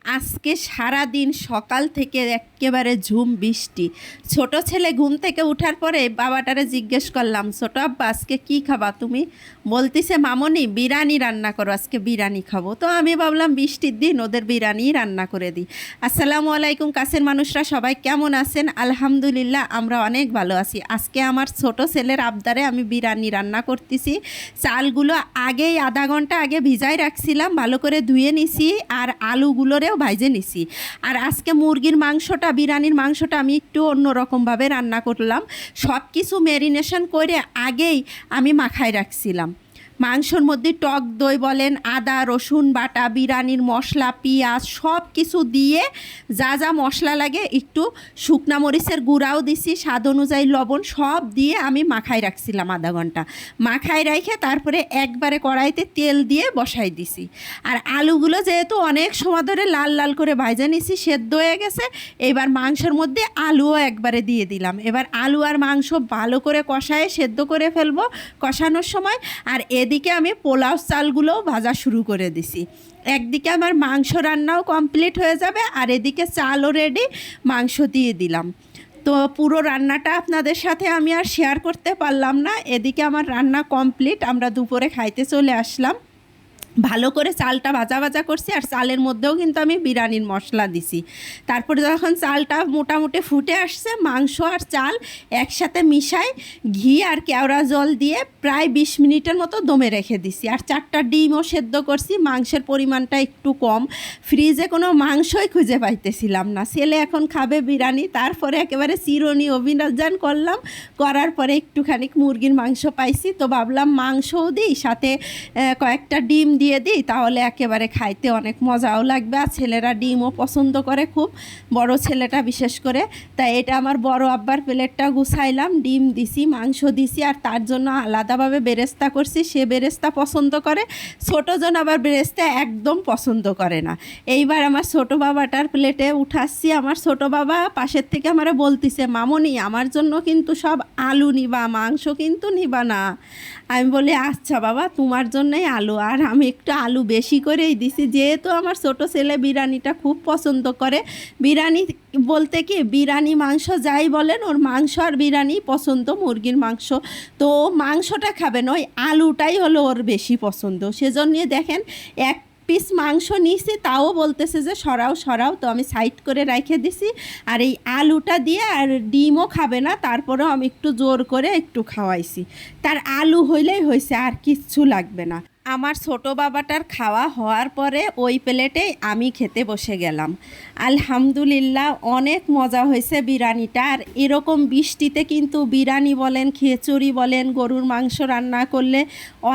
আজকে সারা দিন সকাল থেকে একেবারে ঝুম বৃষ্টি। ছোট ছেলে ঘুম থেকে উঠার পরে বাবাটারে জিজ্ঞেস করলাম, ছোট আব্বা আজকে কী খাবা তুমি? বলতেছে মামনি বিরিয়ানি রান্না করো, আজকে বিরিয়ানি খাবো। তো আমি ভাবলাম বৃষ্টির দিন ওদের বিরিয়ানি রান্না করে দিই। আসসালামু আলাইকুম কাছের মানুষরা, সবাই কেমন আছেন? আলহামদুলিল্লাহ আমরা অনেক ভালো আছি। আজকে আমার ছোট ছেলের আবদারে আমি বিরিয়ানি রান্না করতেছি। চালগুলো আগেই আধা ঘন্টা আগে ভিজাই রাখছিলাম, ভালো করে ধুয়ে নিছি, আর আলুগুলোরেও ভাইজে নিছি। আর আজকে মুরগির মাংসটা, বিরিয়ানির মাংসটা আমি একটু অন্যরকমভাবে রান্না করলাম। সব কিছু ম্যারিনেশন করে আগেই আমি মাখায় রাখছিলাম। মাংসর মধ্যে টক দই বলেন, আদা রসুন বাটা, বিরিয়ানির মশলা, পেঁয়াজ সব কিছু দিয়ে যা যা মশলা লাগে, একটু শুকনা মরিচের গুঁড়াও দিছি, স্বাদ অনুযায়ী লবণ সব দিয়ে আমি মাখায় রাখছিলাম আধা ঘন্টা। মাখায় রেখে তারপরে একবারে কড়াইতে তেল দিয়ে বসাই দিছি। আর আলুগুলো যেহেতু অনেক সময় ধরে লাল লাল করে ভাজা নিছি, সেদ্ধ হয়ে গেছে। এবার মাংসের মধ্যে আলুও একবারে দিয়ে দিলাম। এবার আলু আর মাংস ভালো করে কষায় সেদ্ধ করে ফেলবো কষানোর সময়। আর এদিকে আমি পোলাও চালগুলোও ভাজা শুরু করে দিছি। একদিকে আমার মাংস রান্নাও কমপ্লিট হয়ে যাবে, আর এদিকে চালও রেডি, মাংস দিয়ে দিলাম। তো পুরো রান্নাটা আপনাদের সাথে আমি আর শেয়ার করতে পারলাম না। এদিকে আমার রান্না কমপ্লিট, আমরা দুপুরে খাইতে চলে আসলাম। ভালো করে চালটা ভাজা ভাজা করছি, আর চালের মধ্যেও কিন্তু আমি বিরিয়ানির মশলা দিছি। তারপরে যখন চালটা মোটামুটি ফুটে আসছে, মাংস আর চাল একসাথে মিশাই ঘি আর কেওড়া জল দিয়ে প্রায় 20 মিনিটের মতো দমে রেখে দিছি। আর 4টা ডিমও সেদ্ধ করছি। মাংসের পরিমাণটা একটু কম, ফ্রিজে কোনো মাংসই খুঁজে পাইতেছিলাম না। ছেলে এখন খাবে বিরিয়ানি, তারপরে একেবারে চিরুনি অভিযান করলাম। করার পরে একটুখানি মুরগির মাংস পাইছি, তো ভাবলাম মাংসও দিই সাথে কয়েকটা ডিম দিয়ে দিই, তাহলে একেবারে খাইতে অনেক মজাও লাগবে। আর ছেলেরা ডিমও পছন্দ করে খুব, বড় ছেলেটা বিশেষ করে। তাই এটা আমার বড় আব্বার প্লেটটা গুছাইলাম, ডিম দিছি, মাংস দিছি, আর তার জন্য আলাদাভাবে বেরেস্তা করছি। সে বেরেস্তা পছন্দ করে, ছোটোজন আবার বেরেস্তা একদম পছন্দ করে না। এইবার আমার ছোটো বাবাটার প্লেটে উঠাচ্ছি। আমার ছোটো বাবা পাশের থেকে আমারে বলতিছে, মামনি আমার জন্য কিন্তু সব আলু নিবা, মাংস কিন্তু নিবা না। আমি বলি আচ্ছা বাবা, তোমার জন্যই আলু। আর আমি একটু আলু বেশি করেই দিছি, যেহেতু আমার ছোটো ছেলে বিরিয়ানিটা খুব পছন্দ করে। বিরিয়ানি বলতে কি, বিরিয়ানি মাংস যাই বলেন, ওর মাংস আর বিরিয়ানি পছন্দ, মুরগির মাংস। তো মাংসটা খাবেন, ওই আলুটাই হলো ওর বেশি পছন্দ। সেজন্য দেখেন এক পিস মাংস নিয়েছি, তাও বলতেছে যে সরাও সরাও। তো আমি সাইড করে রেখে দিছি। আর এই আলুটা দিয়ে, আর ডিমও খাবে না, তারপরেও আমি একটু জোর করে একটু খাওয়াইছি। তার আলু হইলেই হয়েছে, আর কিচ্ছু লাগবে না। আমার ছোটো বাবাটার খাওয়া হওয়ার পরে ওই প্লেটেই আমি খেতে বসে গেলাম। আলহামদুলিল্লাহ অনেক মজা হয়েছে বিরিয়ানিটা। আর এরকম বৃষ্টিতে কিন্তু বিরিয়ানি বলেন, খিচুড়ি বলেন, গরুর মাংস রান্না করলে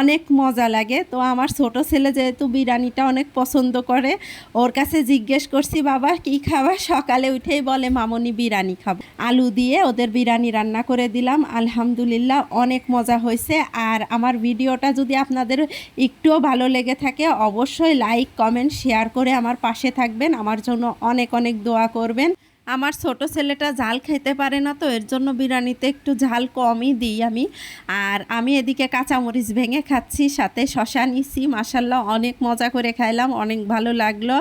অনেক মজা লাগে। তো আমার ছোটো ছেলে যেহেতু বিরিয়ানিটা অনেক পছন্দ করে, ওর কাছে জিজ্ঞেস করছি বাবা কী খাবা? সকালে উঠেই বলে মামনি বিরিয়ানি খাবো। আলু দিয়ে ওদের বিরিয়ানি রান্না করে দিলাম। আলহামদুলিল্লাহ অনেক মজা হয়েছে। আর আমার ভিডিওটা যদি আপনাদের একটুও ভালো লেগে থাকে, অবশ্যই লাইক কমেন্ট শেয়ার করে আমার পাশে থাকবেন। আমার জন্য অনেক অনেক দোয়া করবেন। আমার ছোট ছেলেটা ঝাল খেতে পারে না, তো এর জন্য বিরিয়ানিতে একটু ঝাল কমই দিই আমি। আর আমি এদিকে কাঁচামরিচ ভেঙে খাচ্ছি, সাথে শশা নিছি। মাশাল্লাহ অনেক মজা করে খাইলাম, অনেক ভালো লাগলো।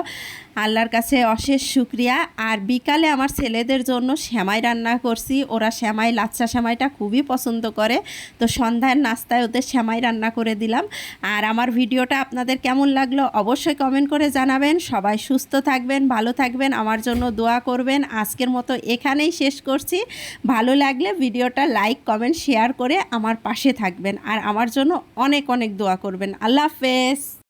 আল্লাহর কাছে অশেষ শুকরিয়া। আর বিকালে আমার ছেলেদের জন্য সেমাই রান্না করছি। ওরা সেমাই, লাচ্ছা সেমাইটা খুবই পছন্দ করে। তো সন্ধ্যার নাস্তায় ওদের সেমাই রান্না করে দিলাম। আর আমার ভিডিওটা আপনাদের কেমন লাগলো অবশ্যই কমেন্ট করে জানাবেন। সবাই সুস্থ থাকবেন, ভালো থাকবেন, আমার জন্য দোয়া করবেন। আজকের মতো এখানেই শেষ করছি। ভালো লাগলে ভিডিওটা লাইক কমেন্ট শেয়ার করে আমার পাশে থাকবেন, আর আমার জন্য অনেক অনেক দোয়া করবেন। আল্লাহ হাফেজ।